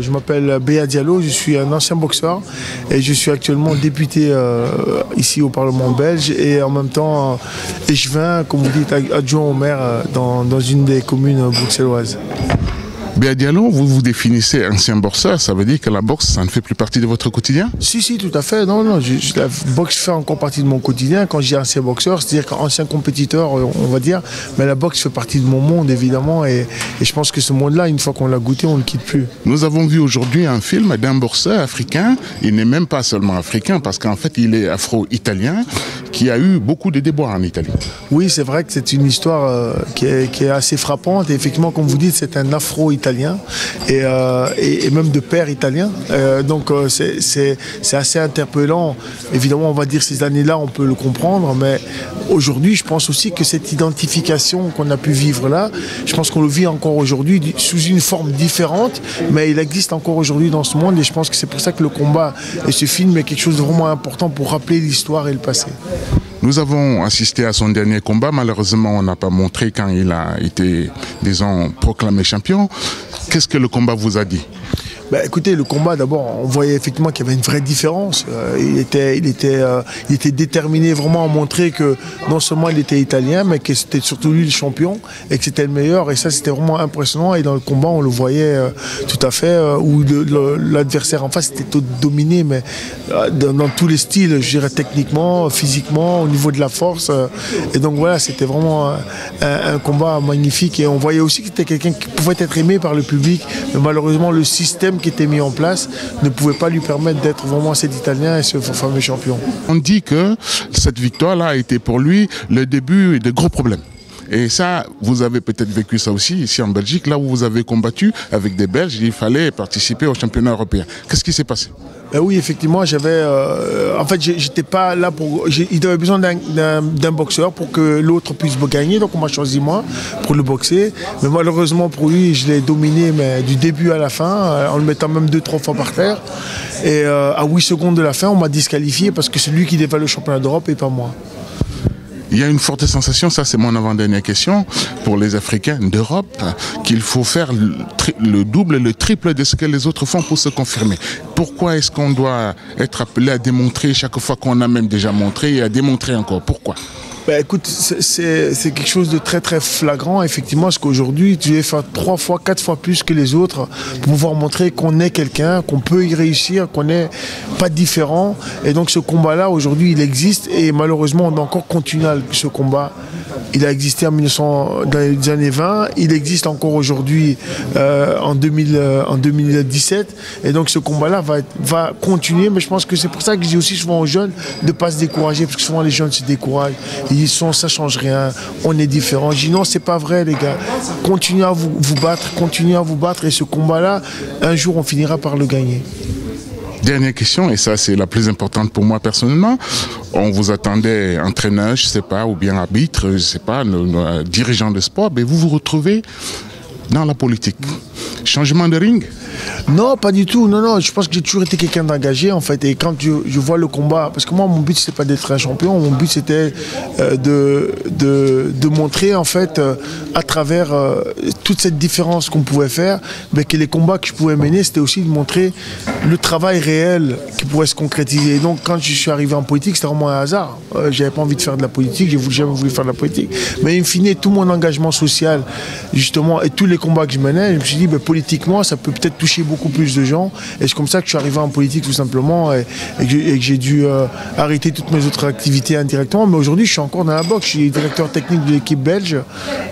je m'appelle Béa Diallo, je suis un ancien boxeur et je suis actuellement député ici au Parlement belge et en même temps échevin, comme vous dites, adjoint au maire dans une des communes bruxelloises. Béa Diallo, vous vous définissez ancien boxeur, ça veut dire que la boxe, ça ne fait plus partie de votre quotidien? Si, tout à fait. Non, la boxe fait encore partie de mon quotidien. Quand je dis ancien boxeur, c'est-à-dire qu'ancien compétiteur, on va dire, mais la boxe fait partie de mon monde, évidemment, et je pense que ce monde-là, une fois qu'on l'a goûté, on ne le quitte plus. Nous avons vu aujourd'hui un film d'un boxeur africain. Il n'est même pas seulement africain, parce qu'en fait, il est afro-italien, qui a eu beaucoup de déboires en Italie. Oui, c'est vrai que c'est une histoire qui est assez frappante. Et effectivement, comme vous dites, c'est un afro-italien et même de père italien. Donc c'est assez interpellant. Évidemment, on va dire ces années-là, on peut le comprendre, mais aujourd'hui, je pense aussi que cette identification qu'on a pu vivre là, je pense qu'on le vit encore aujourd'hui sous une forme différente, mais il existe encore aujourd'hui dans ce monde et je pense que c'est pour ça que le combat et ce film est quelque chose de vraiment important pour rappeler l'histoire et le passé. Nous avons assisté à son dernier combat. Malheureusement, on n'a pas montré quand il a été, disons, proclamé champion. Qu'est-ce que le combat vous a dit? Ben, écoutez, le combat, d'abord, on voyait effectivement qu'il y avait une vraie différence. Il était déterminé vraiment à montrer que non seulement il était italien, mais que c'était surtout lui le champion et que c'était le meilleur. Et ça, c'était vraiment impressionnant. Et dans le combat, on le voyait tout à fait, où l'adversaire en face était tout dominé, mais dans tous les styles, je dirais techniquement, physiquement, au niveau de la force. Et donc voilà, c'était vraiment un combat magnifique. Et on voyait aussi que c'était quelqu'un qui pouvait être aimé par le public, mais malheureusement, le système qui était mis en place ne pouvait pas lui permettre d'être vraiment cet Italien et ce fameux champion. On dit que cette victoire-là a été pour lui le début de gros problèmes. Et ça, vous avez peut-être vécu ça aussi ici en Belgique, là où vous avez combattu avec des Belges, il fallait participer au championnat européen. Qu'est-ce qui s'est passé? Ben oui, effectivement, j'avais. En fait, j'étais pas là pour. Il avait besoin d'un boxeur pour que l'autre puisse gagner, donc on m'a choisi moi pour le boxer. Mais malheureusement pour lui, je l'ai dominé, mais du début à la fin, en le mettant même 2-3 fois par terre. Et à 8 secondes de la fin, on m'a disqualifié parce que c'est lui qui défend le championnat d'Europe et pas moi. Il y a une forte sensation, ça c'est mon avant-dernière question, pour les Africains d'Europe, qu'il faut faire le double, le triple de ce que les autres font pour se confirmer. Pourquoi est-ce qu'on doit être appelé à démontrer chaque fois qu'on a même déjà montré et à démontrer encore? Pourquoi? Ben écoute, c'est quelque chose de très très flagrant, effectivement, parce qu'aujourd'hui, tu dois faire 3 fois, 4 fois plus que les autres pour pouvoir montrer qu'on est quelqu'un, qu'on peut y réussir, qu'on n'est pas différent. Et donc ce combat-là, aujourd'hui, il existe et malheureusement, on doit encore continuer ce combat. Il a existé dans les années 20, il existe encore aujourd'hui en 2017. Et donc ce combat-là va continuer, mais je pense que c'est pour ça que je dis aussi souvent aux jeunes de ne pas se décourager, parce que souvent les jeunes se découragent. Ils disent ça change rien, on est différent. Je dis non, c'est pas vrai les gars. Continuez à vous battre, continuez à vous battre et ce combat-là, un jour on finira par le gagner. Dernière question, et ça c'est la plus importante pour moi personnellement. On vous attendait entraîneur, je ne sais pas, ou bien arbitre, je ne sais pas, dirigeant de sport, mais vous vous retrouvez dans la politique. Changement de ring? Non, pas du tout. Non, je pense que j'ai toujours été quelqu'un d'engagé en fait. Et quand je vois le combat, parce que moi mon but c'était pas d'être un champion, mon but c'était de montrer en fait à travers toute cette différence qu'on pouvait faire, mais que les combats que je pouvais mener, c'était aussi de montrer le travail réel qui pourrait se concrétiser. Et donc quand je suis arrivé en politique, c'était vraiment un hasard. J'avais pas envie de faire de la politique, j'ai jamais voulu faire de la politique. Mais in fine, tout mon engagement social, justement, et tous les combats que je menais, je me suis dit, ben, politiquement, ça peut peut-être toucher beaucoup plus de gens. Et c'est comme ça que je suis arrivé en politique tout simplement et que j'ai dû arrêter toutes mes autres activités indirectement. Mais aujourd'hui, je suis encore dans la boxe. Je suis directeur technique de l'équipe belge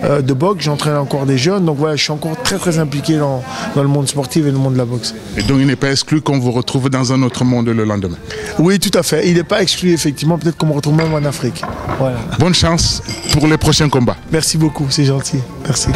de boxe. J'entraîne encore des jeunes. Donc voilà, je suis encore très très impliqué dans le monde sportif et le monde de la boxe. Et donc il n'est pas exclu qu'on vous retrouve dans un autre monde le lendemain? Oui, tout à fait. Il n'est pas exclu effectivement. Peut-être qu'on me retrouve même en Afrique. Voilà. Bonne chance pour les prochains combats. Merci beaucoup, c'est gentil. Merci.